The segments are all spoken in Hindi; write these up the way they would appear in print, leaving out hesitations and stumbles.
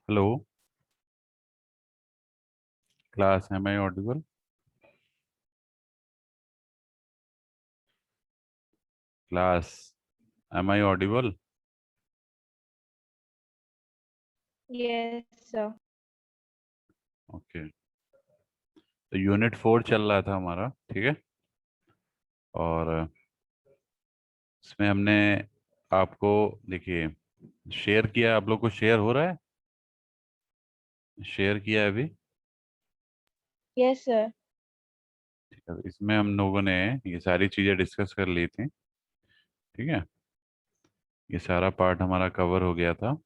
Hello class, am I audible? Class, am I audible? Yes, sir. Okay. तो यूनिट 4 चल रहा था हमारा, ठीक है। और इसमें हमने आपको, देखिए, शेयर किया। आप लोग को शेयर हो रहा है? शेयर किया है अभी? Yes, sir. ठीक है, तो इसमें हम लोगों ने ये सारी चीज़ें डिस्कस कर ली थी, ठीक है। ये सारा पार्ट हमारा कवर हो गया था।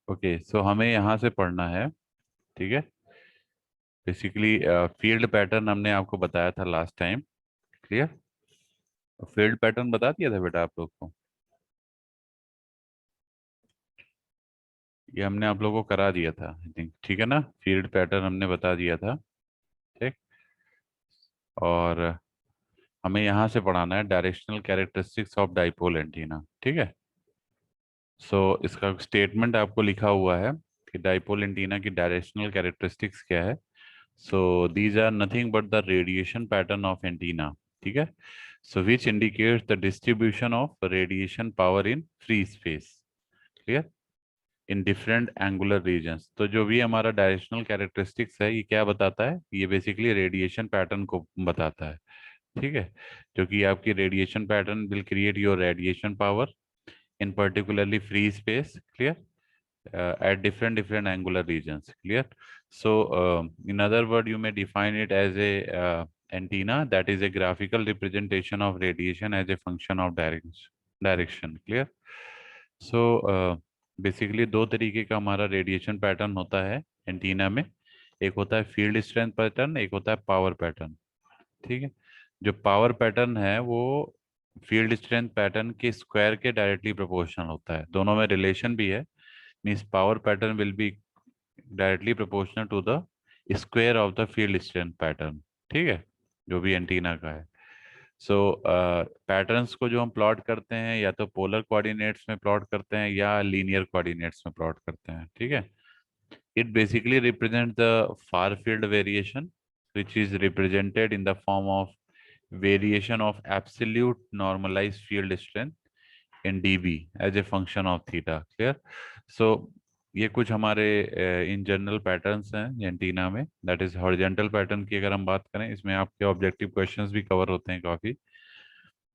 ओके, सो हमें यहाँ से पढ़ना है, ठीक है। बेसिकली फील्ड पैटर्न हमने आपको बताया था last time, clear. Field pattern बता दिया था बेटा आप लोग को? ये हमने आप लोगों को करा दिया था, आई थिंक, ठीक है ना। फील्ड पैटर्न हमने बता दिया था, ठीक। और हमें यहाँ से पढ़ाना है directional characteristics of dipole antenna, ठीक है। सो इसका स्टेटमेंट आपको लिखा हुआ है कि डाइपोल एंटीना की डायरेक्शनल कैरेक्टरिस्टिक्स क्या है। So these are nothing but the radiation pattern of antenna, ठीक है। So which indicates the distribution of radiation power in free space, clear, in different angular regions. तो जो भी हमारा डायरेक्शनल कैरेक्टरिस्टिक्स है, ये क्या बताता है? ये बेसिकली रेडिएशन पैटर्न को बताता है, ठीक है। जो कि आपकी radiation pattern will create your radiation power in particularly free space, clear, at different angular regions, clear. So in other word, you may define it as a antenna that is a graphical representation of radiation as a function of direction, clear. So basically दो तरीके का हमारा रेडिएशन पैटर्न होता है एंटीना में। एक होता है फील्ड स्ट्रेंथ पैटर्न, एक होता है पावर पैटर्न, ठीक है। जो पावर पैटर्न है वो फील्ड स्ट्रेंथ पैटर्न के स्क्वायर के डायरेक्टली प्रोपोर्शनल होता है। दोनों में रिलेशन भी है, means power pattern will be directly proportional to the square of the field strength pattern, ठीक है, जो भी एंटीना का है। सो पैटर्न्स को जो हम प्लॉट करते हैं, या तो पोलर कोऑर्डिनेट्स में प्लॉट करते हैं या लीनियर कोऑर्डिनेट्स में प्लॉट करते हैं, ठीक है। It basically represent the far field variation which is represented in the form of variation of absolute normalized field strength in dB as a function of theta, clear. So ये कुछ हमारे इन जनरल पैटर्न्स हैं एंटीना में। दैट इज हॉरिजॉन्टल पैटर्न की अगर हम बात करें, इसमें आपके ऑब्जेक्टिव क्वेश्चंस भी कवर होते हैं काफ़ी।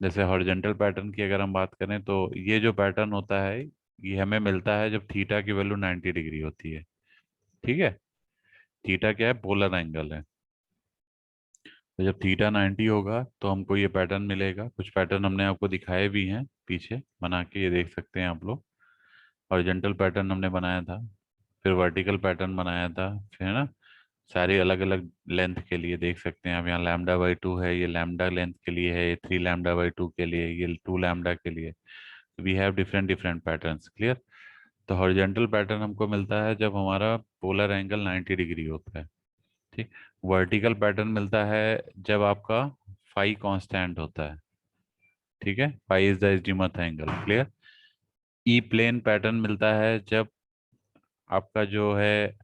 जैसे हॉरिजॉन्टल पैटर्न की अगर हम बात करें, तो ये जो पैटर्न होता है, ये हमें मिलता है जब थीटा की वैल्यू 90 डिग्री होती है, ठीक है। थीटा क्या है? पोलर एंगल है। तो जब थीटा 90 होगा तो हमको ये पैटर्न मिलेगा। कुछ पैटर्न हमने आपको दिखाए भी हैं पीछे बना के, ये देख सकते हैं आप लोग। हॉरिजॉन्टल पैटर्न हमने बनाया था, फिर वर्टिकल पैटर्न बनाया था, फिर है ना, सारी अलग अलग लेंथ के लिए देख सकते हैं आप। यहाँ λ/2 है, ये लैम्डा लेंथ के लिए है, ये 3λ/2 के लिए, ये 2λ के लिए। We have different different patterns, clear. तो हॉरिजॉन्टल पैटर्न हमको मिलता है जब हमारा पोलर एंगल 90 डिग्री होता है, ठीक। वर्टिकल पैटर्न मिलता है जब आपका फाई कांस्टेंट होता है, ठीक है। Phi is the azimuth angle, clear. E plane pattern मिलता है जब आपका जो है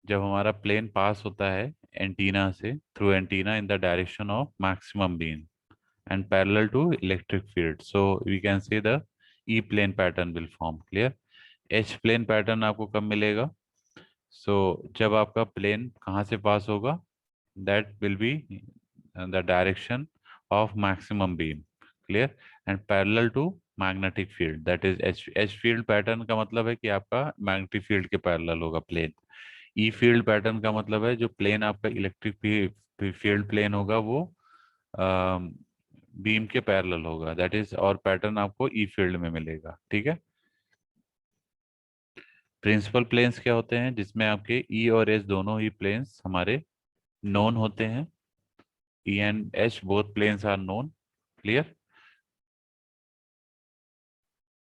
जब हमारा प्लेन पास होता है एंटीना से, through antenna in the direction of maximum beam and parallel to electric field, so we can say the E plane pattern will form, clear. H plane pattern आपको कब मिलेगा? So जब आपका प्लेन कहाँ से पास होगा? That will be the direction of maximum beam, clear, and parallel to magnetic field, that is H field pattern का मतलब है कि आपका magnetic field के parallel होगा प्लेन। ई फील्ड पैटर्न का मतलब है जो प्लेन आपका इलेक्ट्रिक फील्ड प्लेन होगा वो बीम के पैरेलल होगा, दैट इज, और पैटर्न आपको ई फील्ड में मिलेगा, ठीक है। प्रिंसिपल प्लेन्स क्या होते हैं? जिसमें आपके ई और एच दोनों ही प्लेन्स हमारे नोन होते हैं। E and H both planes are known, clear.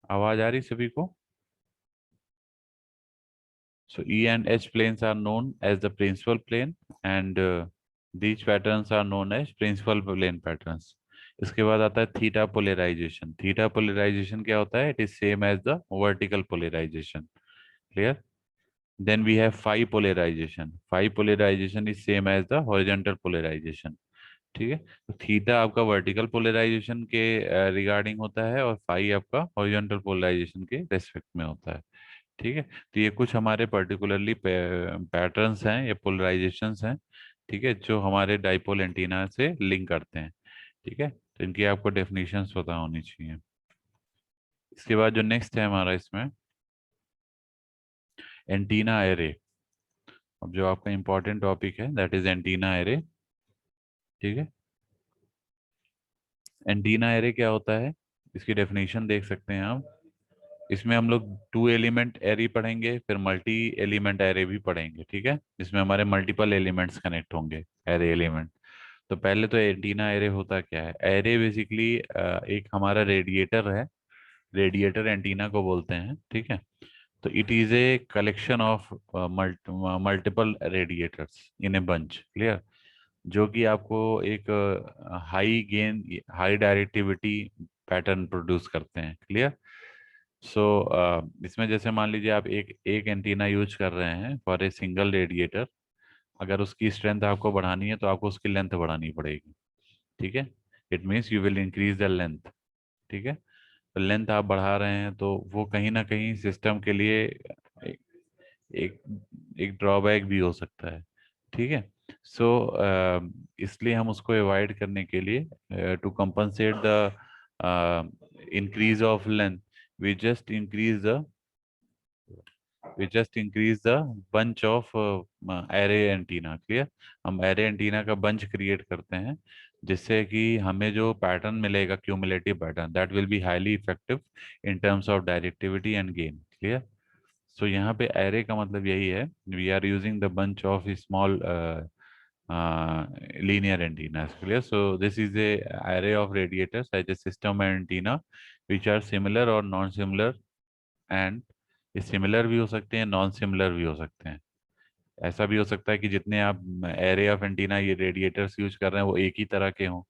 आवाज आ रही सभी को? So E and H planes are known as the principal plane, and these patterns are known as principal plane patterns. इसके बाद आता है थीटा पोलराइजेशन। थीटा पोलराइजेशन क्या होता है? It is same as the vertical polarisation. Clear? Then we have phi polarisation. Phi polarisation is same as the horizontal polarisation. ठीक है, तो थीटा आपका वर्टिकल पोलराइजेशन के रिगार्डिंग होता है और फाई आपका हॉरिजॉन्टल पोलराइजेशन के रेस्पेक्ट में होता है। ठीक है, तो ये कुछ हमारे पर्टिकुलरली पैटर्न्स हैं या पोलराइजेशंस हैं, ठीक है, जो हमारे डाइपोल एंटीना से लिंक करते हैं। ठीक है, तो इनकी आपको डेफिनेशंस पता होनी चाहिए। इसके बाद जो नेक्स्ट है हमारा इसमें एंटीना एरे। अब जो आपका इंपॉर्टेंट टॉपिक है दैट इज एंटीना एरे। ठीक है, एंटीना एरे क्या होता है, इसकी डेफिनेशन देख सकते हैं आप। इसमें हम लोग टू एलिमेंट एरे पढ़ेंगे, फिर मल्टी एलिमेंट एरे भी पढ़ेंगे। ठीक है, जिसमें हमारे मल्टीपल एलिमेंट्स कनेक्ट होंगे, एरे एलिमेंट। तो पहले तो एंटीना एरे होता क्या है? एरे बेसिकली एक हमारा रेडिएटर है, रेडिएटर एंटीना को बोलते हैं। ठीक है, तो it is a collection of multiple radiators in a bunch. Clear? जो कि आपको एक high gain, high directivity pattern produce करते हैं। क्लियर? सो इसमें जैसे मान लीजिए आप एक एक एंटीना यूज कर रहे हैं फॉर ए सिंगल रेडिएटर। अगर उसकी स्ट्रेंथ आपको बढ़ानी है तो आपको उसकी लेंथ बढ़ानी पड़ेगी। ठीक है, it means you will increase the length. ठीक है, तो लेंथ आप बढ़ा रहे हैं तो वो कहीं ना कहीं सिस्टम के लिए एक एक, एक ड्रॉबैक भी हो सकता है। ठीक है, सो इसलिए हम उसको अवॉइड करने के लिए to compensate the increase of length we just increase the bunch of array antenna. Clear? हम एरे एंटीना का बंच क्रिएट करते हैं जिससे कि हमें जो पैटर्न मिलेगा, cumulative pattern, that will be highly effective in terms of directivity and gain. Clear? So यहाँ पे एरे का मतलब यही है, we are using the bunch of small linear antennas. Clear? So this is a array of radiators as a system antenna which are similar or non-similar, and ये सिमिलर भी हो सकते हैं, नॉन सिमिलर भी हो सकते हैं। ऐसा भी हो सकता है कि जितने आप एरे ऑफ एंटीना ये रेडिएटर्स यूज कर रहे हैं वो एक ही तरह के हों।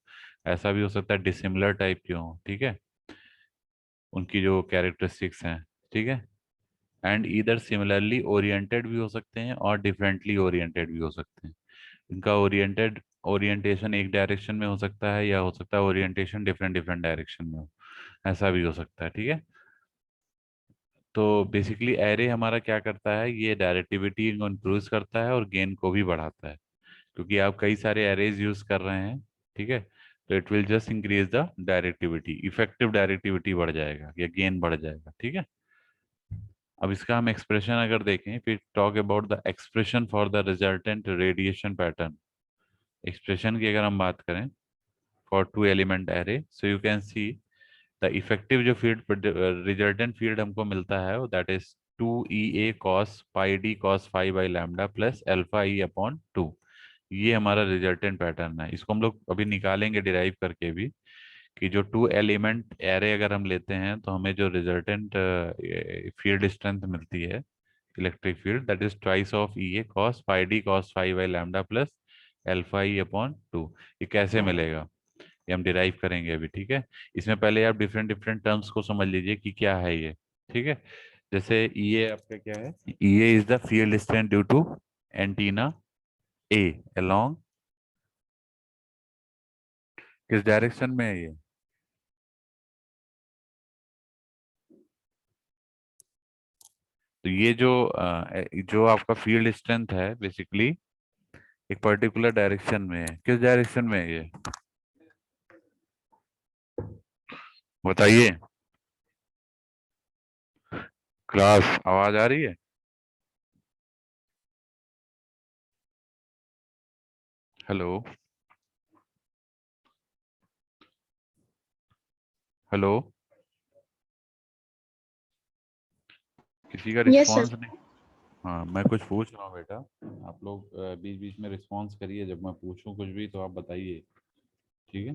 ऐसा भी हो सकता है डिसिमिलर टाइप के हों। ठीक है, उनकी जो कैरेक्टरिस्टिक्स हैं। ठीक है, एंड इधर सिमिलरली ओरिएंटेड भी हो सकते हैं और डिफरेंटली ओरिएंटेड भी हो सकते हैं। इनका ओरिएंटेशन एक डायरेक्शन में हो सकता है या हो सकता है ओरिएंटेशन डिफरेंट डिफरेंट डायरेक्शन में हो, ऐसा भी हो सकता है। ठीक है, तो बेसिकली एरे हमारा क्या करता है, ये डायरेक्टिविटी को इंक्रीज करता है और गेन को भी बढ़ाता है, क्योंकि आप कई सारे एरेज यूज कर रहे हैं। ठीक है, तो it will just increase the directivity, effective directivity बढ़ जाएगा या गेन बढ़ जाएगा। ठीक है, अब इसका हम एक्सप्रेशन अगर देखें, फिर talk about the expression for the resultant radiation pattern. Expression की अगर हम बात करें for two element array, so you can see the effective जो फील्ड रिजल्टेंट फील्ड हमको मिलता है वो that is 2 EA cos pi d cos phi by lambda plus alpha E upon 2। ये हमारा रिजल्टेंट पैटर्न है। इसको हम लोग अभी निकालेंगे डिराइव करके भी, कि जो टू एलिमेंट एरे अगर हम लेते हैं तो हमें जो रिजल्टेंट फील्ड स्ट्रेंथ मिलती है, electric field, that is twice of EA cos pi d cos phi by lambda plus alpha E upon 2। ये कैसे मिलेगा, ये हम डिराइव करेंगे अभी। ठीक है, इसमें पहले आप डिफरेंट डिफरेंट टर्म्स को समझ लीजिए कि क्या है ये। ठीक है, जैसे ये आपका क्या है, ये is the field strength due to antenna A along, किस डायरेक्शन में है ये? तो ये जो आपका फील्ड स्ट्रेंथ है बेसिकली एक पर्टिकुलर डायरेक्शन में है। किस डायरेक्शन में है ये बताइए? क्लास आवाज आ रही है? हेलो? हेलो? किसी का Yes, sir. रिस्पॉन्स नहीं? हाँ, मैं कुछ पूछ रहा हूँ बेटा, आप लोग बीच बीच में रिस्पॉन्स करिए, जब मैं पूछूं कुछ भी तो आप बताइए। ठीक है,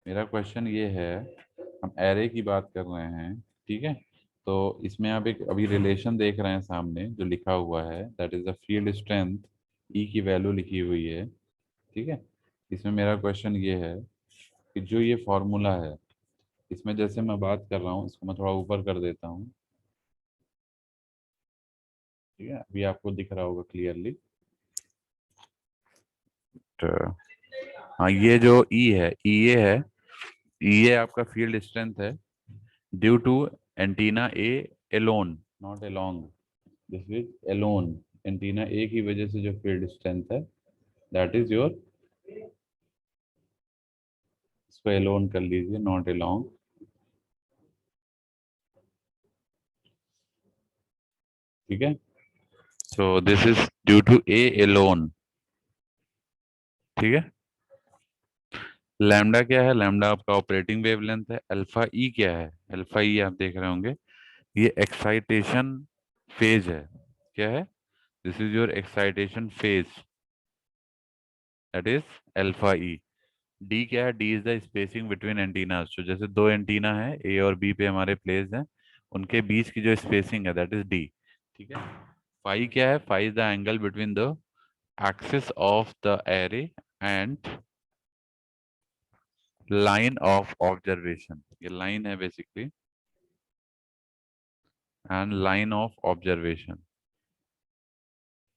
मेरा क्वेश्चन ये है, हम एरे की बात कर रहे हैं। ठीक है, तो इसमें आप एक अभी रिलेशन देख रहे हैं सामने जो लिखा हुआ है, that is the field strength, E की वैल्यू लिखी हुई है। ठीक है। इसमें मेरा क्वेश्चन ये है कि जो ये फॉर्मूला है, इसमें जैसे मैं बात कर रहा हूँ इसको मैं थोड़ा ऊपर कर देता हूँ। ठीक है, अभी आपको दिख रहा होगा क्लियरली। तो हाँ, ये जो ई है, ई ए है, ई ए आपका फील्ड स्ट्रेंथ है due to antenna A alone, not along, this is alone. Antenna A की वजह से जो फील्ड स्ट्रेंथ है दैट इज योर, इसको एलोन कर लीजिए, नॉट एलोंग। ठीक है, so this is due to A alone. ठीक है, लैम्डा क्या है? लैम्डा आपका ऑपरेटिंग वेवलेंथ है। अल्फा ई क्या है? अल्फा ई आप देख रहे होंगे, ये एक्साइटेशन फेज है। क्या है? This is your excitation phase, that is alpha E. D क्या है? D is the spacing between antennas. तो जैसे दो एंटीना है, ए और बी पे हमारे प्लेस हैं, उनके बीच की जो स्पेसिंग है दैट इज डी। ठीक है। फाई क्या है? Phi is the angle between the axis of the array and line of observation. ये लाइन है basically, and line of observation.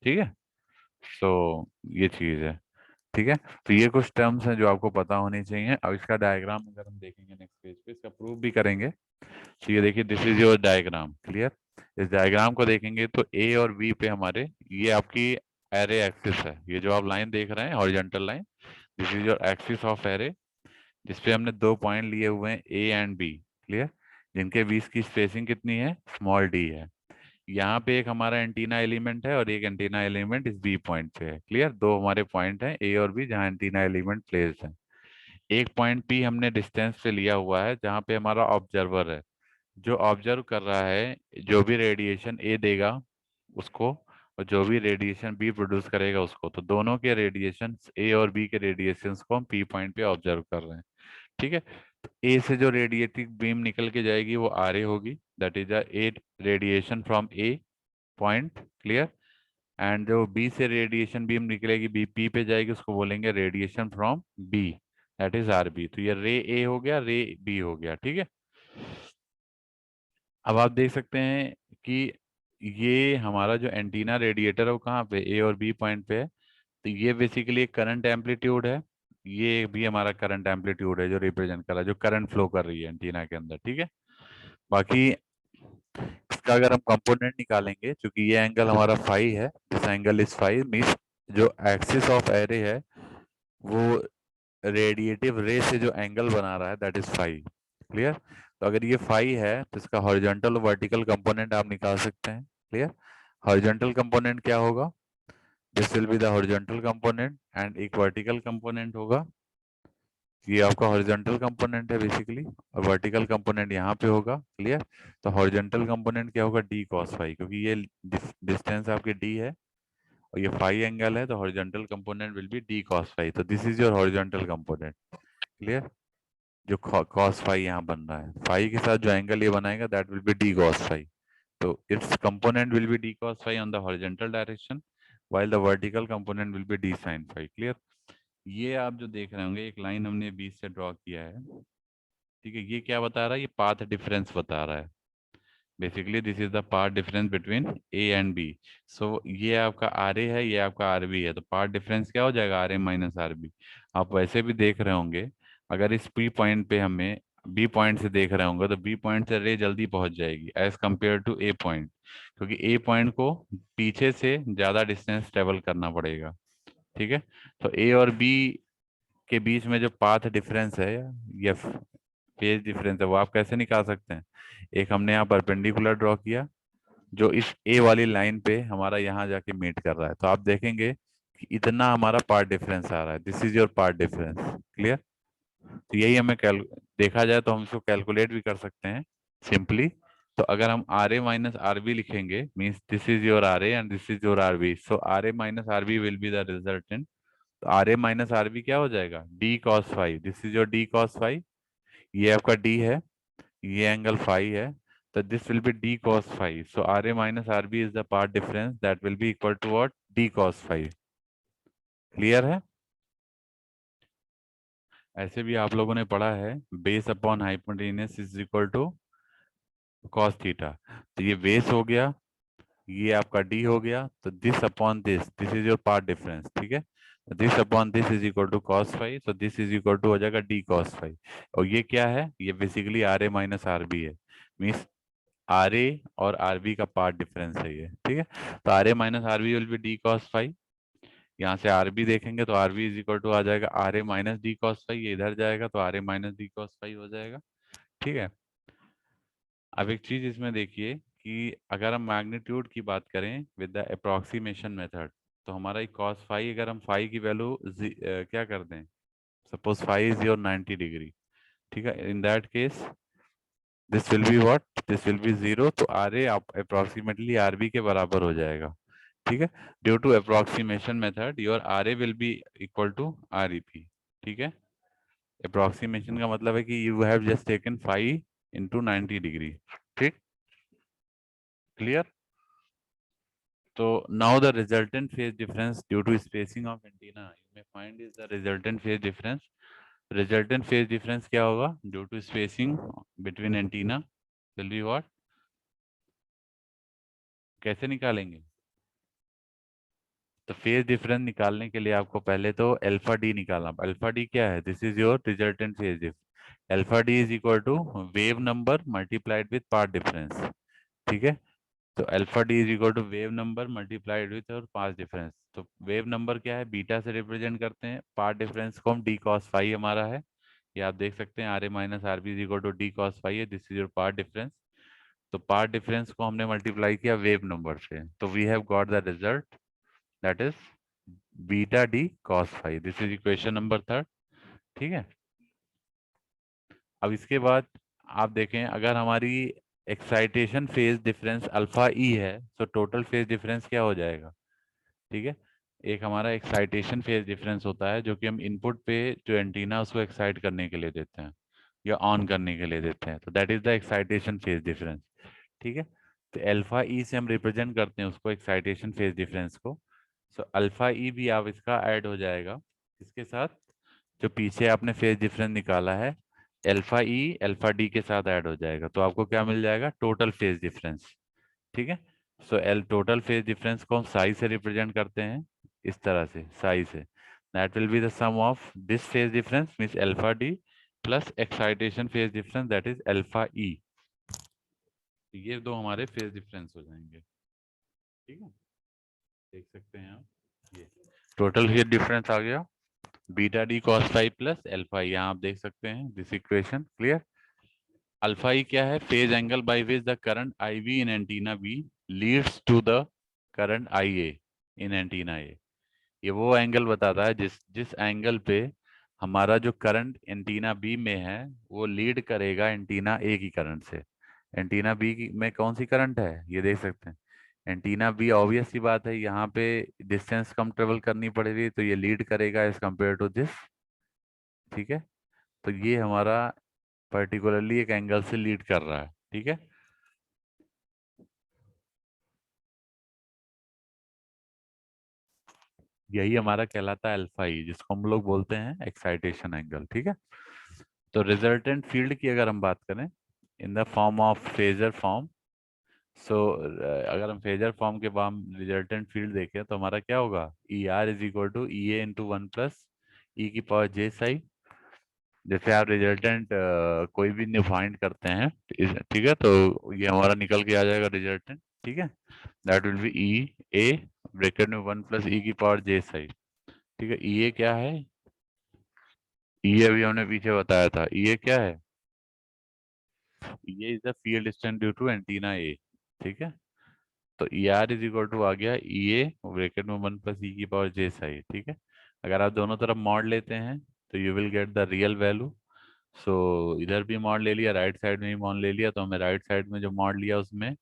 ठीक है, सो ये चीज है। ठीक है, तो ये कुछ टर्म्स हैं जो आपको पता होनी चाहिए। अब इसका डायग्राम अगर हम देखेंगे नेक्स्ट पेज पे, इसका प्रूफ भी करेंगे। तो ये देखिए, this is your diagram, clear. इस डायग्राम को देखेंगे तो ए और बी पे हमारे, ये आपकी एरे एक्सिस है। ये जो आप लाइन देख रहे हैं horizontal line, this is your axis of array, जिसपे हमने दो पॉइंट लिए हुए हैं ए एंड बी, क्लियर, जिनके बीच की स्पेसिंग कितनी है? स्मॉल डी है। यहाँ पे एक हमारा एंटीना एलिमेंट है और एक एंटीना एलिमेंट इस बी पॉइंट पे है, क्लियर। दो हमारे पॉइंट हैं ए और बी जहाँ एंटीना एलिमेंट प्लेस्ड है। एक पॉइंट पी हमने डिस्टेंस पे लिया हुआ है जहाँ पे हमारा ऑब्जर्वर है, जो ऑब्जर्व कर रहा है। जो भी रेडिएशन ए देगा उसको, और जो भी रेडिएशन बी प्रोड्यूस करेगा उसको, तो दोनों के रेडिएशन, ए और बी के रेडिएशंस को हम पी पॉइंट पे ऑब्जर्व कर रहे हैं। ठीक है, तो ए से जो रेडिएटिव बीम निकल के जाएगी वो आर ए होगी, that is a radiation from A point, clear. And जो बी से रेडिएशन बीम निकलेगी, बी पी पे जाएगी, उसको बोलेंगे radiation from B, that is R B. तो ये रे ए हो गया, रे बी हो गया। ठीक है, अब आप देख सकते हैं कि ये हमारा जो एंटीना रेडिएटर है वो कहाँ पे? ए और बी पॉइंट पे है। तो ये बेसिकली करंट एम्पलीट्यूड है, ये भी हमारा करंट एम्पलीट्यूड है जो रिप्रेजेंट कर रहा है, जो करंट फ्लो कर रही है एंटीना के अंदर। ठीक है, बाकी इसका अगर हम कंपोनेंट निकालेंगे, क्योंकि ये एंगल हमारा फाई है, this angle is phi, means जो एक्सिस ऑफ एरे है वो रेडिएटिव रे से जो एंगल बना रहा है दैट इज फाई, क्लियर। तो अगर ये फाई है तो इसका हॉरिजॉन्टल और वर्टिकल कंपोनेंट आप निकाल सकते हैं, क्लियर। हॉरिजॉन्टल कंपोनेंट क्या होगा? This will be the horizontal component, and एक वर्टिकल कंपोनेंट होगा, ये आपका हॉरिजॉन्टल कंपोनेंट है बेसिकली, और वर्टिकल कंपोनेंट यहाँ पे होगा, क्लियर। तो हॉरिजॉन्टल कंपोनेंट क्या होगा? डी कॉस फाई, क्योंकि ये डिस्टेंस आपकी डी है और ये फाई एंगल है, तो horizontal component will be d cos phi. तो this is your horizontal component, clear. जो कॉस फाई यहाँ बन रहा है, फाई के साथ जो एंगल ये बनाएगा that will be d cos phi. तो its component will be d cos phi on the horizontal direction, while the vertical component will be d sin phi, clear। ये आप जो देख रहे होंगे, एक लाइन हमने बीच से ड्रॉ किया है। ठीक है, ये क्या बता रहा है? ये पाथ डिफरेंस बता रहा है। Basically this is the path difference between A and B. So ये आपका आर ए है, ये आपका आर बी है, तो पाथ डिफरेंस क्या हो जाएगा? Are A minus are B. आप वैसे भी देख रहे होंगे, अगर इस पी पॉइंट पे हमें बी पॉइंट से देख रहे होंगे तो बी पॉइंट से रे जल्दी पहुंच जाएगी as compare to A point, क्योंकि ए पॉइंट को पीछे से ज्यादा डिस्टेंस ट्रेवल करना पड़ेगा। ठीक है, तो ए और बी के बीच में जो पाथ डिफरेंस है या फेज डिफरेंस है वो आप कैसे निकाल सकते हैं? एक हमने यहाँ परपेंडिकुलर ड्रॉ किया जो इस ए वाली लाइन पे हमारा यहाँ जाके मीट कर रहा है, तो आप देखेंगे कि इतना हमारा पार्ट डिफरेंस आ रहा है, this is your part difference, clear. तो यही हमें देखा जाए तो हम इसको कैलकुलेट भी कर सकते हैं सिंपली। तो अगर हम r A minus are B लिखेंगे, means this is your r A and this is your r B, so r A minus are B will be the resultant. तो r A minus are B क्या हो जाएगा? D cos five, this is your d cos five, ये आपका डी है, ये एंगल फाइव है, तो this will be d cos five. So r A minus are B is the path difference that will be equal to what? D cos phi, clear है। ऐसे भी आप लोगों ने पढ़ा है, base upon hypotenuse is equal to cos theta. तो ये बेस हो गया, ये आपका डी हो गया, तो this upon this is your part difference, ठीक है। This upon this is equal to cos five, तो दिस इज इक्वल टू हो जाएगा डी कॉस फाइव। और ये क्या है, ये basically r A minus are B है, मीन्स आर ए और आर बी का पार्ट डिफरेंस है ये, ठीक है। तो r A minus are B will be d cos five. यहाँ से आर बी देखेंगे तो r B is equal to आ जाएगा are A minus d cos five, ये इधर जाएगा तो r A minus d cos five हो जाएगा, ठीक है। अब एक चीज इसमें देखिए कि अगर हम मैग्नीट्यूड की बात करें विद द अप्रोक्सीमेशन मेथड, तो हमारा एक cos फाइव, अगर हम फाइव की वैल्यू क्या कर दें, suppose five is your 90 degree, ठीक है। In that case this will be what, this will be zero, तो r A approximately r B के बराबर हो जाएगा, ठीक है। Due to approximation method your r A will be equal to r E P, ठीक है। अप्रोक्सीमेशन का मतलब है कि you have just taken five into 90 degree, ठीक, clear. So now the resultant phase difference due to spacing of antenna you may find is the resultant phase difference. Resultant phase difference क्या होगा, due to spacing between antenna will be what, कैसे निकालेंगे। तो फेज डिफरेंस निकालने के लिए आपको पहले तो अल्फा डी निकालना। अल्फा डी क्या है, this is your resultant phase difference. Alpha d is equal to wave number multiplied with part difference, ठीक है। तो alpha d is equal to wave number multiplied with और पाथ डिफरेंस। तो वेव नंबर क्या है, बीटा से रिप्रेजेंट करते हैं, पाथ डिफरेंस को हम डी कॉस फाइव हमारा है, ये आप देख सकते हैं, r A minus are B is equal to d cos five है, this is your path difference. तो पाथ डिफरेंस को हमने मल्टीप्लाई किया वेव नंबर से, तो we have got the result that is beta d cos five, this is equation number third, ठीक है। अब इसके बाद आप देखें, अगर हमारी excitation phase difference alpha E है, तो टोटल फेज डिफरेंस क्या हो जाएगा, ठीक है। एक हमारा एक्साइटेशन फेज डिफरेंस होता है जो कि हम इनपुट पे जो एंटीना उसको एक्साइट करने के लिए देते हैं या ऑन करने के लिए देते हैं, तो that is the excitation phase difference, ठीक है। तो अल्फा ई से हम रिप्रेजेंट करते हैं उसको, एक्साइटेशन फेज डिफरेंस को। सो अल्फा ई भी आप इसका ऐड हो जाएगा इसके साथ, जो पीछे आपने फेज डिफरेंस निकाला है, अल्फा ई अल्फा डी के साथ ऐड हो जाएगा, तो आपको क्या मिल जाएगा, टोटल फेज डिफरेंस, ठीक है। So L total phase difference को हम साई से रिप्रेजेंट करते हैं, इस तरह से साई से, that will be the sum of this phase difference means alpha d plus excitation phase difference that is alpha E. ये दो हमारे फेज डिफरेंस हो जाएंगे, ठीक है, देख सकते हैं आप, ये टोटल फेज डिफरेंस आ गया beta d cos five plus alpha E, यहाँ आप देख सकते हैं this equation, clear. Alpha E क्या है, phase angle by which the current I B in antenna B leads to the current I A in antenna A. ये वो एंगल बताता है जिस जिस एंगल पे हमारा जो करंट एंटीना बी में है वो लीड करेगा एंटीना ए की करंट से। एंटीना बी की में कौन सी करंट है, ये देख सकते हैं, एंटीना बी, ऑब्वियस सी बात है, यहाँ पे डिस्टेंस कम ट्रेवल करनी पड़ेगी तो ये लीड करेगा एज कम्पेयर टू दिस, ठीक है। तो ये हमारा पर्टिकुलरली एक एंगल से लीड कर रहा है, ठीक है। यही हमारा कहलाता है अल्फा ई, जिसको हम लोग बोलते हैं एक्साइटेशन एंगल, ठीक है। तो रिजल्टेंट फील्ड की अगर हम बात करें in the form of phasor form, so अगर हम फेजर फॉर्म के बाद रिजल्टेंट फील्ड देखें तो हमारा क्या होगा, E r is equal to E A into one plus ई की पावर जे साई। जैसे आप रिजल्टेंट कोई भी डिफाइंड करते हैं, ठीक है, तो ये हमारा निकल के आ जाएगा रिजल्टेंट, ठीक है, that will be e A bracket में वन प्लस ई की पावर जे साई, ठीक है। ई ए क्या है, ई ए अभी हमने पीछे बताया था, ई ए क्या है, ये is the field strength due to antenna A, ठीक है। तो E r is equal to आ गया ई ए ब्रैकेट में वन प्लस ई की पावर जे साई, ठीक है। अगर आप दोनों तरफ मॉड लेते हैं तो you will get the real value. So इधर भी मॉड ले लिया, राइट साइड में भी मॉड ले लिया, तो हमें राइट साइड में जो मॉड लिया उसमें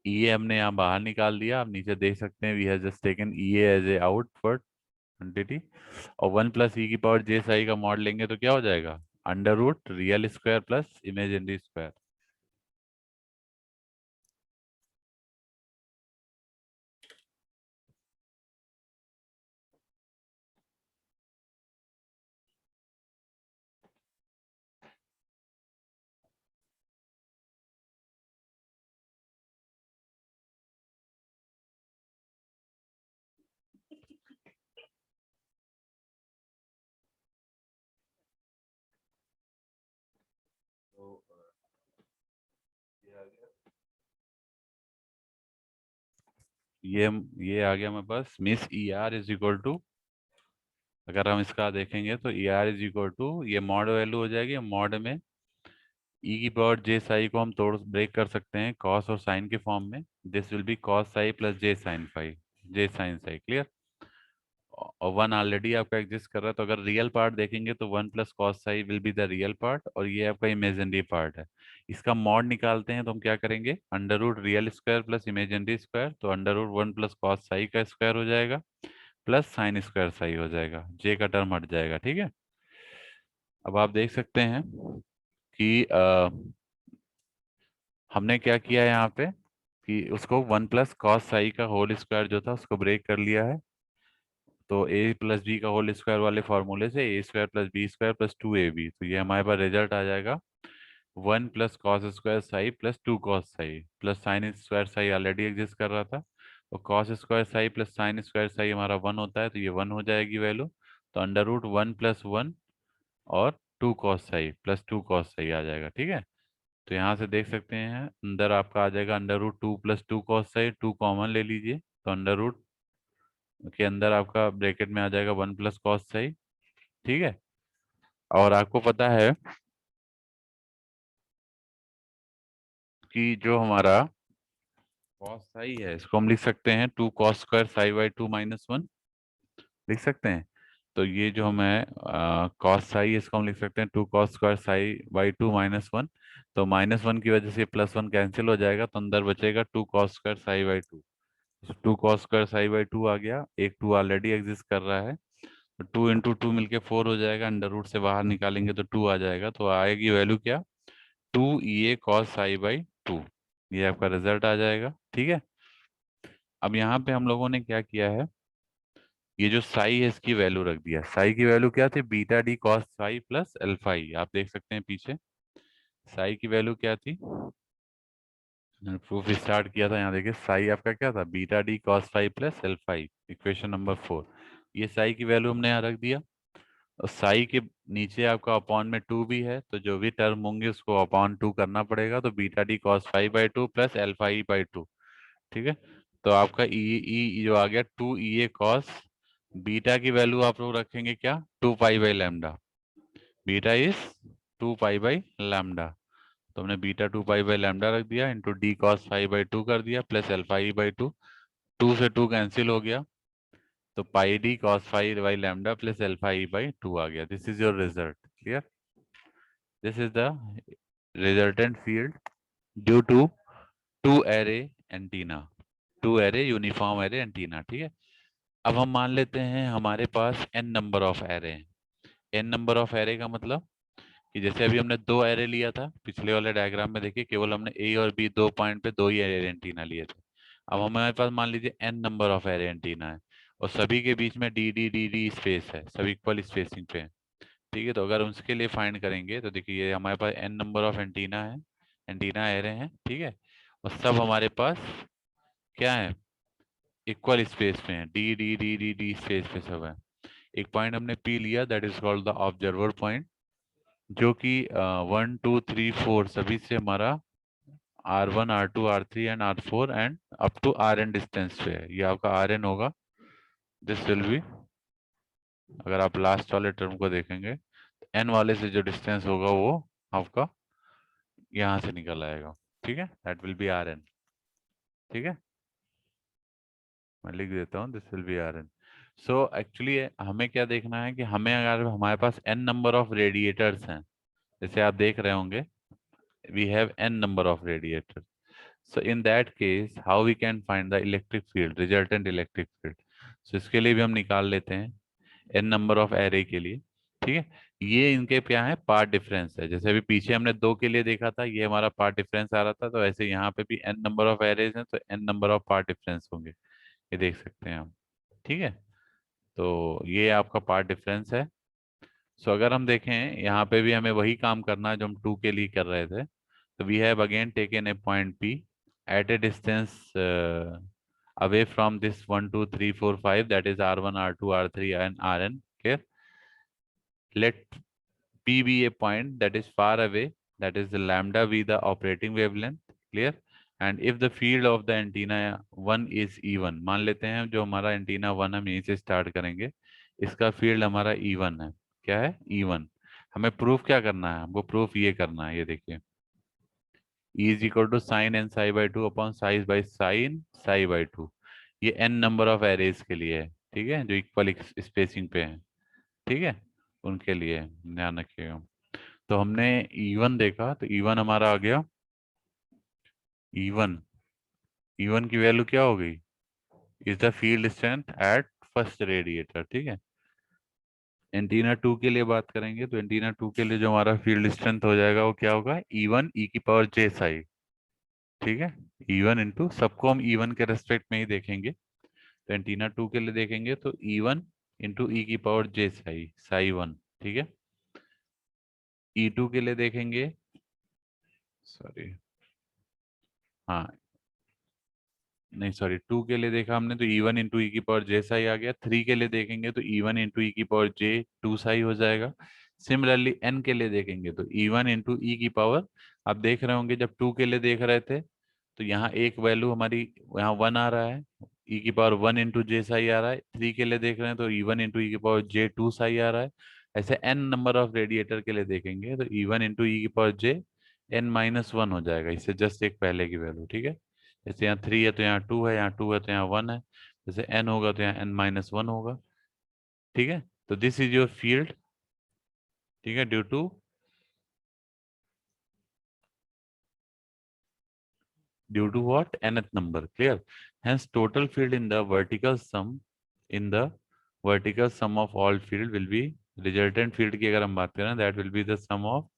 ई ए हमने यहाँ बाहर निकाल दिया, आप नीचे देख सकते हैं we have just taken e a as a output quantity, और वन प्लस ई की पावर जे साई का मॉड लेंगे तो क्या हो जाएगा, under root real square plus imaginary square. ये आ गया मेरे पास मिस E r is equal to, अगर हम इसका देखेंगे तो E r is equal to, ये मॉड वैल्यू हो जाएगी, मॉड में ई की पावर जे साई को हम तोड़ ब्रेक कर सकते हैं कॉस और साइन के फॉर्म में, this will be cos psi plus j sine phi, j sine psi, clear. और वन ऑलरेडी आपका एग्जिस्ट कर रहा है, तो अगर रियल पार्ट देखेंगे तो one plus cos psi will be the real part, और ये आपका इमेजिनरी पार्ट है। इसका मॉड निकालते हैं तो हम क्या करेंगे, under root real square plus imaginary square, तो under root one plus cos psi का स्क्वायर हो जाएगा प्लस साइन स्क्वायर साई हो जाएगा, जे का टर्म हट जाएगा, ठीक है। अब आप देख सकते हैं कि हमने क्या किया है यहाँ पे, कि उसको वन प्लस कॉस साई का होल स्क्वायर जो था उसको ब्रेक कर लिया है, तो ए प्लस बी का होल स्क्वायर वाले फॉर्मूले से A square plus B square plus two A B, तो ये हमारे पास रिजल्ट आ जाएगा one plus cos square psi plus two cos psi plus sine square psi already exist कर रहा था, और cos square psi plus sine square psi हमारा वन होता है, तो ये वन हो जाएगी वैल्यू, तो under root one plus one और two cos psi plus two cos psi आ जाएगा, ठीक है। तो यहाँ से देख सकते हैं अंदर आपका आ जाएगा under root two plus two cos psi, two common ले लीजिए, तो अंडर रूट के अंदर आपका ब्रैकेट में आ जाएगा वन प्लस कॉस साई, ठीक है। और आपको पता है कि जो हमारा कॉस साई है इसको हम लिख सकते हैं two cos square psi by two minus one, लिख सकते हैं। तो ये जो हमें कॉस साई इसको हम लिख सकते हैं two cos square psi by two minus one, तो माइनस वन की वजह से प्लस वन कैंसिल हो जाएगा, तो अंदर बचेगा two cos square psi by two, two cos square psi by two आ गया, एक टू ऑलरेडी एग्जिस्ट कर रहा है, तो टू इंटू टू मिलके फोर हो जाएगा, अंडर रूट से बाहर निकालेंगे तो टू आ जाएगा, तो आएगी वैल्यू क्या, two E a cos psi by two, ये आपका रिजल्ट आ जाएगा, ठीक है। अब यहाँ पे हम लोगों ने क्या किया है, ये जो साई है इसकी वैल्यू रख दिया, साई की वैल्यू क्या थी, beta d cos psi plus alpha E, आप देख सकते हैं पीछे साई की वैल्यू क्या थी, प्रूफ स्टार्ट किया था, यहाँ देखिए साई आपका क्या था, beta d cos phi plus alpha E, equation number 4, ये साई की वैल्यू हमने यहाँ रख दिया, और साई के नीचे आपका अपॉन में टू भी है, तो जो भी टर्म होंगे उसको अपॉन टू करना पड़ेगा, तो beta d cos phi by two plus alpha e by two, ठीक है। तो आपका ई ई जो आ गया two E a cos, beta की वैल्यू आप लोग रखेंगे क्या, two pi by lambda, beta is two pi by lambda, तो हमने beta two pi by lambda रख दिया into d cos phi by two कर दिया plus alpha e by two, two से टू कैंसिल हो गया, तो pi d cos phi by lambda plus alpha e by two आ गया, this is your result, clear. This is the resultant field due to two array antenna, two array uniform array antenna, ठीक है। अब हम मान लेते हैं हमारे पास n नंबर ऑफ एरे हैं, n नंबर ऑफ एरे का मतलब कि जैसे अभी हमने दो एरे लिया था पिछले वाले डायग्राम में, देखिए केवल हमने ए और बी दो पॉइंट पे दो ही एरे एंटीना लिए थे, अब हमारे पास मान लीजिए n number of array antenna है, और सभी के बीच में D D D D space है, सब इक्वल स्पेसिंग पे है, ठीक है। तो अगर उसके लिए फाइंड करेंगे तो देखिए ये हमारे पास n नंबर ऑफ एंटीना है, एंटीना एरे हैं, ठीक है, और सब हमारे पास क्या है, इक्वल स्पेस में है, D D D D D space पे सब है। एक पॉइंट हमने पी लिया, that is called the observer point, जो कि वन टू थ्री फोर सभी से हमारा R1 R2 R3 and R4 and up to Rn distance पे है, ये आपका Rn होगा, दिस विल बी, अगर आप लास्ट वाले टर्म को देखेंगे n वाले से जो डिस्टेंस होगा वो आपका यहाँ से निकल आएगा, ठीक है, दैट विल बी Rn, ठीक है, मैं लिख देता हूँ, this will B Rn। So actually हमें क्या देखना है कि हमें अगर हमारे पास n नंबर ऑफ रेडिएटर्स हैं, जैसे आप देख रहे होंगे we have n number of radiators, so in that case how we can find the electric field, resultant electric field, so इसके लिए भी हम निकाल लेते हैं n नंबर ऑफ एरे के लिए, ठीक है। ये इनके क्या है, पार्ट डिफरेंस है, जैसे अभी पीछे हमने दो के लिए देखा था, ये हमारा पार्ट डिफरेंस आ रहा था, तो ऐसे यहाँ पे भी n नंबर ऑफ एरेज हैं तो n number of path difference होंगे, ये देख सकते हैं हम, ठीक है। तो ये आपका पार्ट डिफरेंस है। सो अगर हम देखें यहाँ पे भी हमें वही काम करना है जो हम टू के लिए कर रहे थे, तो we have again taken a point P at a distance away from this 1 2 3 4 5, that is R1 R2 R3 and Rn, clear, let P be a point that is far away, that is the lambda be the operating wavelength, clear, and if the field of the antenna 1 is even, मान लेते हैं जो हमारा एंटीना 1 हम यहीं से स्टार्ट करेंगे, इसका फील्ड हमारा इवन है। क्या है? इवन। हमें प्रूफ क्या करना है? हमको प्रूफ ये करना है, ये देखिए, E is equal to sine n psi by two upon size by sine psi by two. ये एन नंबर ऑफ एरेज के लिए है, ठीक है, जो इक्वल स्पेसिंग पे है, ठीक है, उनके लिए ध्यान रखिएगा। तो हमने E1 देखा, तो E1 हमारा आ गया, E1, E1 की वैल्यू क्या हो गई? Is the field strength at first radiator, ठीक है। एंटीना 2 के लिए बात करेंगे, तो एंटीना 2 के लिए जो हमारा फील्ड स्ट्रेंथ हो जाएगा वो क्या होगा? E1 e की पावर जे साई, ठीक है। E1 इंटू, सबको हम E1 के रेस्पेक्ट में ही देखेंगे, तो एंटीना 2 के लिए देखेंगे तो E1 इंटू ई की पावर जे साई साई 1, ठीक है। E2 के लिए देखेंगे, सॉरी, हाँ नहीं सॉरी, 2 के लिए देखा हमने तो E1 इंटू ई की पावर जे साई आ गया। 3 के लिए देखेंगे तो E1 इंटू ई की पावर जे टू साई हो जाएगा। सिमिलरली n के लिए देखेंगे तो E1 इंटू ई की पावर, आप देख रहे होंगे जब 2 के लिए देख रहे थे तो यहाँ एक वैल्यू हमारी, यहाँ 1 आ रहा है, ई की पावर 1 इंटू जे साई आ रहा है। 3 के लिए देख रहे हैं तो E1 इंटू ई की पावर जे टू साई आ रहा है। ऐसे n नंबर ऑफ रेडिएटर के लिए देखेंगे तो E1 इंटू ई की पावर जे n माइनस वन हो जाएगा, इससे जस्ट एक पहले की वैल्यू, ठीक है। जैसे यहाँ 3 है तो यहाँ 2 है, यहाँ 2 है तो यहाँ 1 है, जैसे n होगा तो यहाँ n माइनस वन होगा, ठीक है। तो दिस इज योर फील्ड, ठीक है, due to what? Nth number, clear? Hence total field in the vertical sum, in the vertical sum of all field will be, resultant field की अगर हम बात करें, that will be the sum of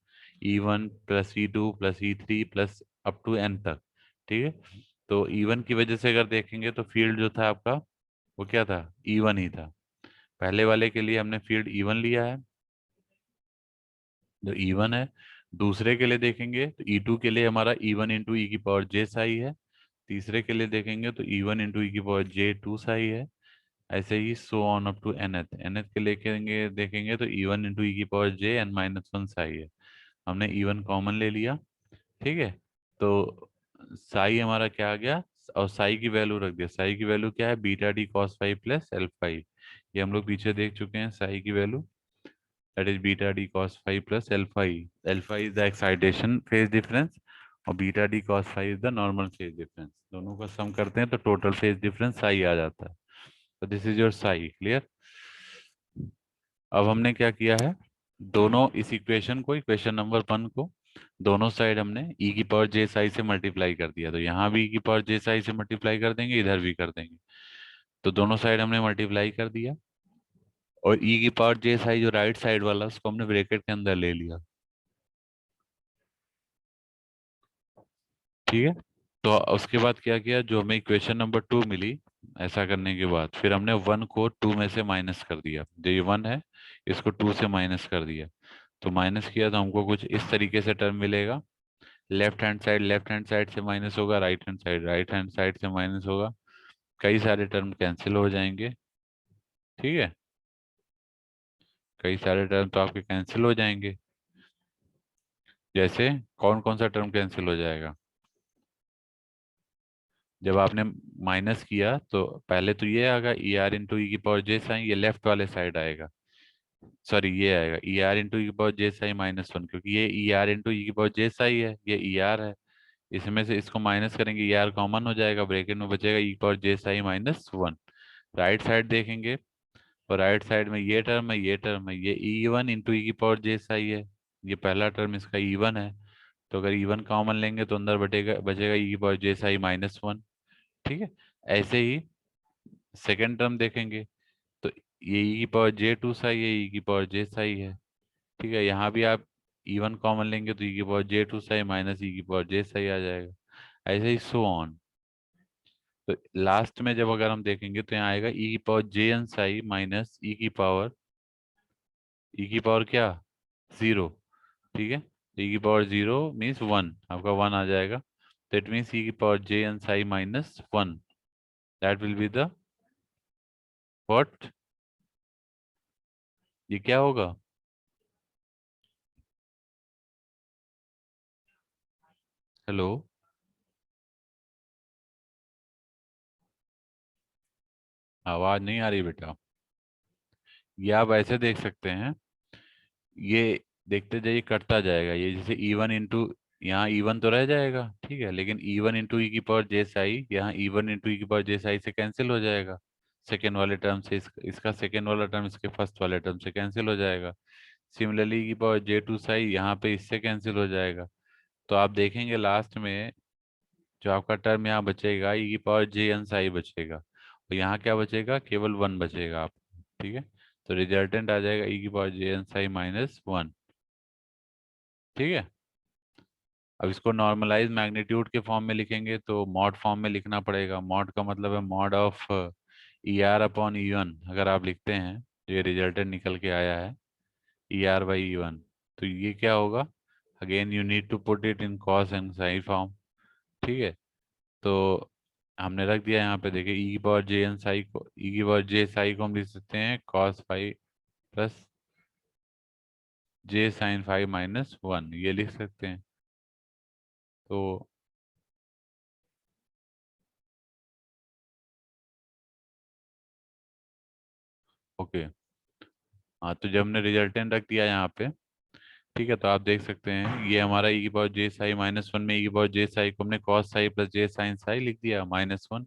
E1 plus E2 plus E3 plus up to n तक, ठीक है। तो E1 की वजह से अगर देखेंगे तो फील्ड जो था आपका वो क्या था? E1 ही था। पहले वाले के लिए हमने फील्ड E1 लिया है, जो E1 है। दूसरे के लिए देखेंगे तो E2 के लिए हमारा E1 इंटू ई की पावर जे साई है। तीसरे के लिए देखेंगे तो E1 इंटू ई की पावर जे टू साई है। ऐसे ही so on up to nth के लिए देखेंगे तो E1 इंटू ई की power j n minus one psi है। हमने E1 कॉमन ले लिया, ठीक है। तो साई हमारा क्या आ गया, और साई की वैल्यू रख दिया। साई की वैल्यू क्या है? Beta d cos five plus alpha e. ये हम लोग पीछे देख चुके हैं साई की value, that is beta d cos phi plus alpha e. Alpha is the excitation phase difference और beta d cos phi is the normal phase difference। दोनों का सम करते हैं तो टोटल फेज डिफरेंस psi आ जाता है। तो this is your psi, clear? अब हमने क्या किया है, दोनों इस इक्वेशन को, इक्वेशन नंबर 1 को, दोनों साइड हमने e की पावर जे साई से मल्टीप्लाई कर दिया। तो यहाँ भी e की पावर जे साई से मल्टीप्लाई कर देंगे, इधर भी कर देंगे। तो दोनों साइड हमने मल्टीप्लाई कर दिया, और e की पावर जे साई जो राइट साइड वाला, उसको हमने ब्रैकेट के अंदर ले लिया, ठीक है। तो उसके बाद क्या किया, जो हमें इक्वेशन नंबर 2 मिली, ऐसा करने के बाद फिर हमने 1 को 2 में से माइनस कर दिया। जो ये 1 है इसको 2 से माइनस कर दिया। तो माइनस किया तो हमको कुछ इस तरीके से टर्म मिलेगा। लेफ्ट हैंड साइड से माइनस होगा, राइट हैंड साइड से माइनस होगा। कई सारे टर्म कैंसिल हो जाएंगे, ठीक है, कई सारे टर्म तो आपके कैंसिल हो जाएंगे। जैसे कौन कौन सा टर्म कैंसिल हो जाएगा? जब आपने माइनस किया तो पहले तो ये आएगा ई आर इंटू ई की पावर जे साइन, ये लेफ्ट वाले साइड आएगा। सॉरी, ये आएगा ई आर इंटू ई की power j psi minus one, क्योंकि ये ई आर इंटू ई की पावर जे साई है, ये ई आर है। इसमें से इसको माइनस करेंगे, ई आर कॉमन हो जाएगा, ब्रैकेट में बचेगा ई की power j psi minus one. Right side देखेंगे और राइट साइड में ये टर्म है, ये टर्म है, ये ई वन इंटू ई की पावर जे साई है। ये पहला टर्म इसका ई वन है। तो अगर ई वन कॉमन लेंगे तो अंदर बचेगा ई की power j psi minus one, ठीक है। ऐसे ही सेकेंड टर्म देखेंगे तो ये ई की पावर जे टू साई है, ई की पावर जे साई है, ठीक है। यहाँ भी आप इवन कॉमन लेंगे तो ई की power j two psi minus e की पावर जे साई आ जाएगा। ऐसे ही सो ऑन। तो लास्ट में जब अगर हम देखेंगे तो यहाँ आएगा ई की power j n psi minus e की पावर क्या, जीरो, ठीक है। ई की पावर जीरो मीन्स वन, आपका वन आ जाएगा। तो इट मीन्स ई की power j n psi minus one, that will be the what, ये क्या होगा? हेलो, आवाज नहीं आ रही बेटा। ये आप ऐसे देख सकते हैं, ये देखते जाइए कटता जाएगा, ये जैसे E1 इंटू, यहाँ E1 तो रह जाएगा, ठीक है, लेकिन E1 इंटू ई की पावर जे साई, यहाँ E1 इंटू ई की पावर जे साई से कैंसिल हो जाएगा। सेकेंड वाले टर्म से इसका सेकेंड वाला टर्म इसके फर्स्ट वाले टर्म से कैंसिल हो जाएगा। सिमिलरली की पावर J2 साई यहाँ पे इससे कैंसिल हो जाएगा। तो आप देखेंगे लास्ट में जो आपका टर्म यहाँ बचेगा, ई की पावर JN साई बचेगा, और यहाँ क्या बचेगा, केवल 1 बचेगा आप, ठीक है। तो रिजल्टेंट आ जाएगा ई की पावर JN साई -1, ठीक है। अब इसको नॉर्मलाइज मैग्नीट्यूड के फॉर्म में लिखेंगे तो मॉड फॉर्म में लिखना पड़ेगा। मॉड का मतलब है मॉड ऑफ ER/E1। अगर आप लिखते हैं तो ये रिजल्टेंट निकल के आया है ER/E1, तो ये क्या होगा, again you need to put it in cos and sine form, ठीक है। तो हमने रख दिया यहाँ पे, देखिए ई की पावर जे एन साई को, ई की पावर जे साई को हम लिख सकते हैं cos phi plus j sine phi -1, ये लिख सकते हैं। तो ओके, हाँ, तो जब हमने रिजल्टेंट रख दिया यहाँ पे, ठीक है, तो आप देख सकते हैं ये हमारा ई की पावर जे साई -1 में ई की पावर जे साई को हमने cos psi plus j sine Sai लिख दिया -1।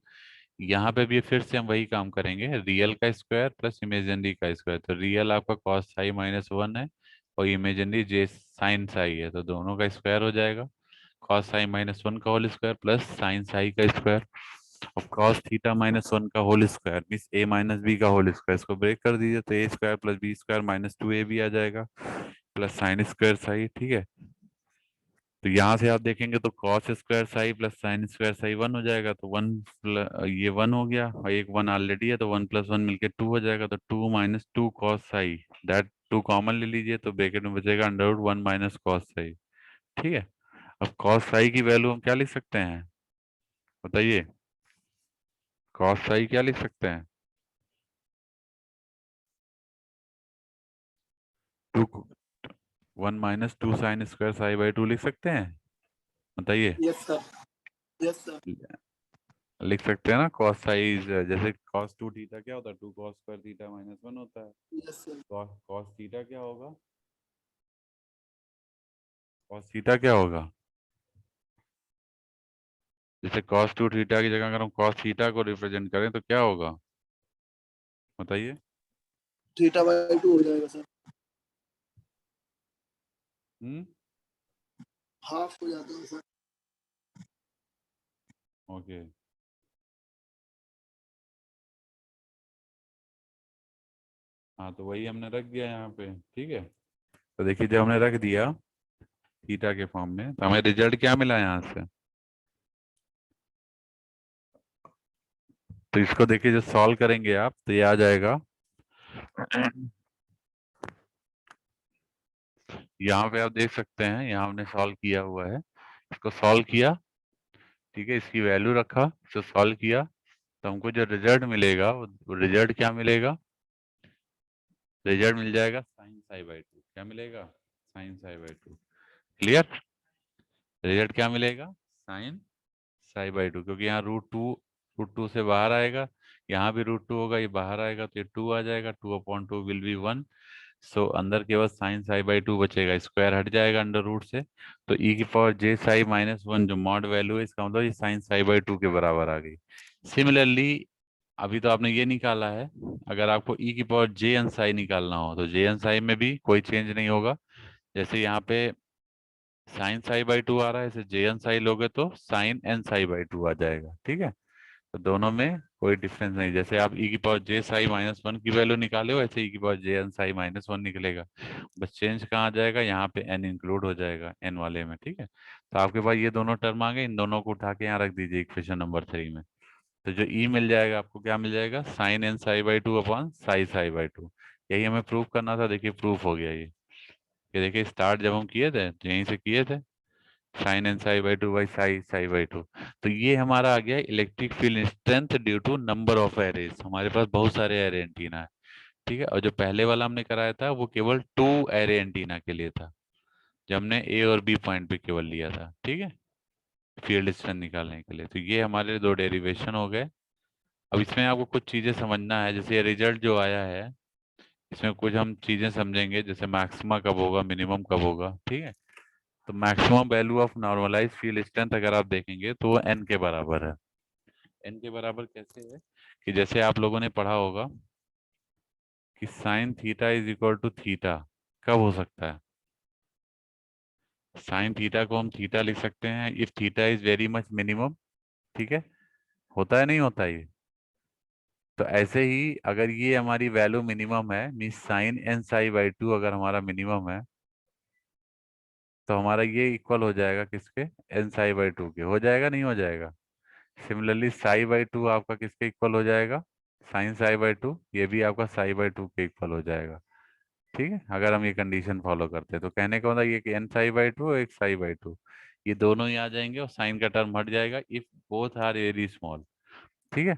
यहाँ पे भी फिर से हम वही काम करेंगे, रियल का स्क्वायर प्लस इमेजिनरी का स्क्वायर। तो रियल आपका कॉस साई -1 है और इमेजिनरी जे साइन साई है, तो दोनों का स्क्वायर हो जाएगा। कॉस साई -1 का whole square plus sine psi का स्क्वायर, और कॉस थीटा -1 का whole square means a minus b का होल स्क्वायर, इसको ब्रेक कर दीजिए तो a square plus B square -2ab आ जाएगा प्लस साइन स्क्वायर साई, ठीक है। तो यहाँ से आप देखेंगे तो cos square psi plus sine square Sai 1 हो जाएगा, तो ये 1 हो गया, और एक 1 ऑलरेडी है, तो 1 + 1 मिलके 2 हो जाएगा, तो 2 - 2 कॉस साई, दैट 2 कॉमन ले लीजिए तो ब्रैकेट में बचेगा √1 - कॉस साई, ठीक है। अब कॉस साई की वैल्यू हम क्या लिख सकते हैं, बताइए, कॉस साई क्या लिख सकते हैं, 2 1 - 2 साइन स्क्वायर साई/2 लिख सकते हैं, बताइए। यस सर, यस सर, लिख सकते हैं ना, कॉस साई जैसे cos 2 थीटा क्या होता है, 2 cos स्क्वायर थीटा -1 होता है। यस सर, cos थीटा क्या होगा, cos थीटा क्या होगा, जैसे cos 2 थीटा की जगह अगर हम cos थीटा को रिप्रेजेंट करें तो क्या होगा, बताइए। θ/2 हो जाएगा सर, हम्म, हाफ हो जाता है सर। ओके, हाँ, तो वही हमने रख दिया यहाँ पे, ठीक है। तो देखिए जब हमने रख दिया थीटा के फॉर्म में तो हमें रिजल्ट क्या मिला यहाँ से, तो इसको देखिए जो सॉल्व करेंगे आप तो ये आ जाएगा यहाँ पे आप देख सकते हैं, यहाँ हमने सॉल्व किया हुआ है, इसको सॉल्व किया, ठीक है, इसकी वैल्यू रखा, इसको सॉल्व किया, तो हमको जो रिजल्ट मिलेगा वो रिजल्ट क्या मिलेगा, रिजल्ट मिल जाएगा sin साई/2, क्या मिलेगा, sin साई/2, क्लियर। रिजल्ट क्या मिलेगा, sin साई/2, क्योंकि यहाँ √2 से बाहर आएगा, यहाँ भी √2 होगा, ये बाहर आएगा तो ये 2 आ जाएगा, 2/2 विल बी 1। सो अंदर केवल sin साई/2 बचेगा, स्क्वायर हट जाएगा अंडर रूट से, तो ई की पावर जे साई -1 जो मॉड वैल्यू है, इसका मतलब ये sin साई/2 के बराबर आ गई। सिमिलरली अभी तो आपने ये निकाला है, अगर आपको ई की पावर जे एन साई निकालना हो तो जे एन साई में भी कोई चेंज नहीं होगा, जैसे यहाँ पे sin साई/2 आ रहा है, इसे जे एन साई लोगे तो sin n साई/2 आ जाएगा, ठीक है। तो दोनों में कोई डिफरेंस नहीं, जैसे आप ई की पावर जे साई -1 की वैल्यू निकाले हो, ऐसे ई की पावर जे एन साई -1 निकलेगा, बस चेंज कहाँ आ जाएगा, यहाँ पे n इंक्लूड हो जाएगा n वाले में, ठीक है। तो आपके पास ये दोनों टर्म आ गए, इन दोनों को उठा के यहाँ रख दीजिए इक्वेशन नंबर 3 में, तो जो ई मिल जाएगा आपको, क्या मिल जाएगा, sin n साई/2 अपॉन साई/2। यही हमें प्रूव करना था, देखिए प्रूफ हो गया ये देखिए स्टार्ट जब हम किए थे तो यहीं से किए थे, sin n साई/2 बाई साई/2। तो ये हमारा आ गया electric field strength due to number of arrays, हमारे पास बहुत सारे एरे एंटीना है, ठीक है। और जो पहले वाला हमने कराया था वो केवल 2 एरे एंटीना के लिए था, जो हमने ए और बी पॉइंट पे केवल लिया था, ठीक है, फील्ड स्ट्रेंथ निकालने के लिए। तो ये हमारे दो डेरिवेशन हो गए, अब इसमें आपको कुछ चीजें समझना है, जैसे ये रिजल्ट जो आया है इसमें कुछ हम चीजें समझेंगे, जैसे मैक्सिमा कब होगा, मिनिमम कब होगा, ठीक है। तो maximum value of normalise field strength अगर आप देखेंगे तो वो एन के बराबर है। एन के बराबर कैसे है कि जैसे आप लोगों ने पढ़ा होगा कि sine theta is equal to theta, कब हो सकता है? साइन थीटा को हम थीटा लिख सकते हैं if theta is very much minimum, ठीक है। होता है नहीं होता ये? तो ऐसे ही अगर ये हमारी वैल्यू मिनिमम है, mean sine n psi by two अगर हमारा मिनिमम है, तो हमारा ये इक्वल हो जाएगा किसके? एन साई बाई टू के। हो जाएगा नहीं हो जाएगा? सिमिलरली साई बाई टू आपका किसके इक्वल हो जाएगा? साइन साई बाई टू, ये भी आपका साई बाई टू के इक्वल हो जाएगा, ठीक है, अगर हम ये कंडीशन फॉलो करते हैं। तो कहने का मतलब ये कि एन साई बाई टू और एक साई बाई टू, ये दोनों ही आ जाएंगे और साइन का टर्म हट जाएगा if both are very small, ठीक है।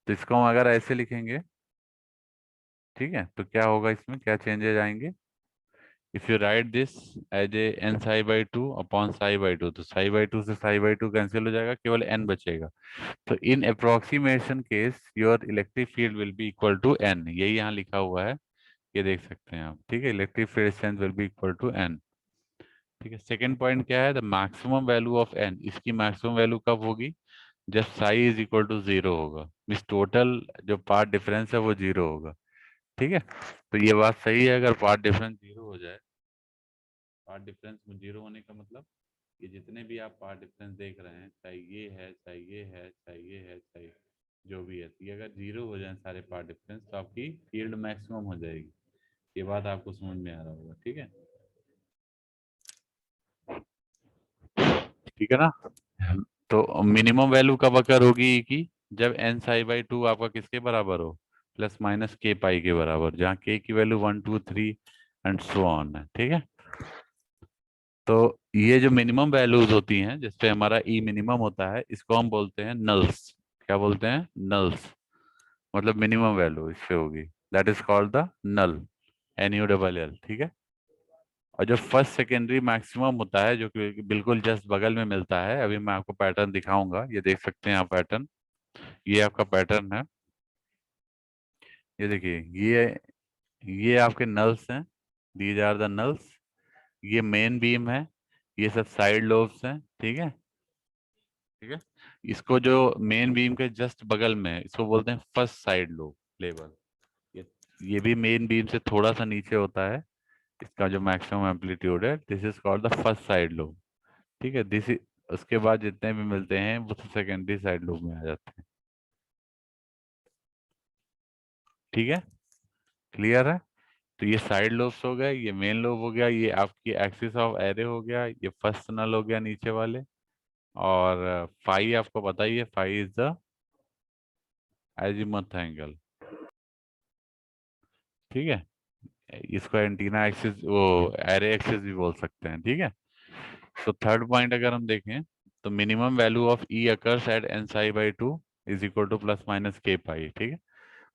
तो इसको हम अगर ऐसे लिखेंगे, ठीक है, तो क्या होगा, इसमें क्या चेंजेस आएंगे? If you write this as a n psi by two upon psi by two, तो साई बाई टू से साई बाई टू कैंसिल हो जाएगा, केवल एन बचेगा। तो in approximation case your electric field will be equal to n, यही यहाँ लिखा हुआ है, ये देख सकते हैं आप, ठीक है। Electric field strength will be equal to n, ठीक है। सेकंड पॉइंट क्या है? The maximum value of n, इसकी मैक्सिमम वैल्यू कब होगी? जब psi is equal to zero होगा, मीन्स टोटल जो पार्ट डिफरेंस है वो जीरो होगा, ठीक है। तो ये बात सही है, अगर पार्ट डिफरेंस जीरो हो जाए, पार्ट डिफरेंस में जीरो होने का मतलब ये जितने भी आप पार्ट डिफरेंस देख रहे हैं, चाहे ये है चाहे ये है चाहे ये है चाहे जो भी है, तो ये अगर जीरो हो जाए सारे पार्ट डिफरेंस, तो आपकी फील्ड मैक्सिमम हो जाएगी। ये बात आपको समझ में आ रहा होगा, ठीक है, ठीक है ना। तो मिनिमम वैल्यू कब अकर होगी E की? जब एन साई बाई टू आपका किसके बराबर हो? प्लस माइनस के पाई के बराबर, जहाँ के की वैल्यू 1 2 3 एंड सो ऑन है, ठीक है। तो ये जो मिनिमम वैल्यूज होती हैं जिसपे हमारा ई मिनिमम होता है, इसको हम बोलते हैं नल्स। क्या बोलते हैं? नल्स। मतलब मिनिमम वैल्यू इससे होगी, that is called the null, NU, ठीक है। और जो फर्स्ट सेकेंडरी मैक्सिमम होता है, जो कि बिल्कुल जस्ट बगल में मिलता है, अभी मैं आपको पैटर्न दिखाऊंगा, ये देख सकते हैं आप पैटर्न, ये आपका पैटर्न है, ये देखिए, ये आपके नल्स हैं, दीज आर द नल्स। ये मेन बीम है, ये सब साइड लोब्स हैं, ठीक है, ठीक है। इसको जो मेन बीम के जस्ट बगल में है, इसको बोलते हैं फर्स्ट साइड लोब लेवल। ये ये भी मेन बीम से थोड़ा सा नीचे होता है, इसका जो मैक्सिमम एम्पलीट्यूड है, this is called the first side lobe, ठीक है। उसके बाद जितने भी मिलते हैं वो सेकेंडरी साइड लोब में आ जाते हैं, ठीक है, क्लियर है। तो ये साइड लोब्स हो गए, ये मेन लोब हो गया, ये आपकी एक्सिस ऑफ एरे हो गया, ये फर्स्ट नल हो गया नीचे वाले। और फाई आपको पता ही है, phi is the azimuth angle, ठीक है। इसको एंटीना एक्सिस, वो एरे एक्सिस भी बोल सकते हैं, ठीक है। तो थर्ड पॉइंट अगर हम देखें, तो minimum value of e occurs at n psi by two is equal to plus minus k pi, ठीक है।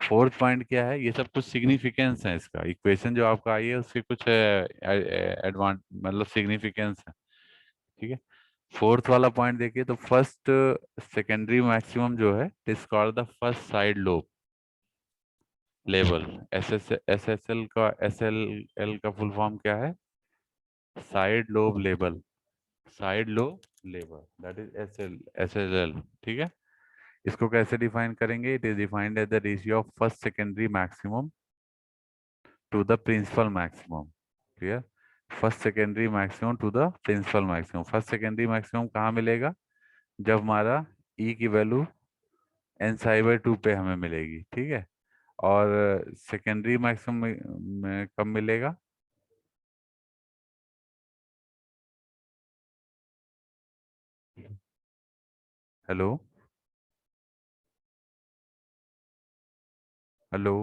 फोर्थ पॉइंट क्या है? ये सब कुछ सिग्निफिकेंस है, इसका इक्वेशन जो आपका आई है उसके कुछ एडवांस मतलब सिग्निफिकेंस है, ठीक है। फोर्थ वाला पॉइंट देखिए, तो फर्स्ट सेकेंडरी मैक्सिमम जो है is called the first side lobe level. S S L का, SLL का फुल फॉर्म क्या है? Side lobe level, side lobe level, that is SLL, ठीक है। इसको कैसे डिफाइन करेंगे? It is defined as the ratio of first secondary maximum to the principal maximum, clear. First secondary maximum to the principal maximum. First secondary maximum कहाँ मिलेगा? जब हमारा ई की value n psi by to पे हमें मिलेगी, ठीक है। और सेकेंडरी मैक्सिमम में कब मिलेगा? Hello, hello,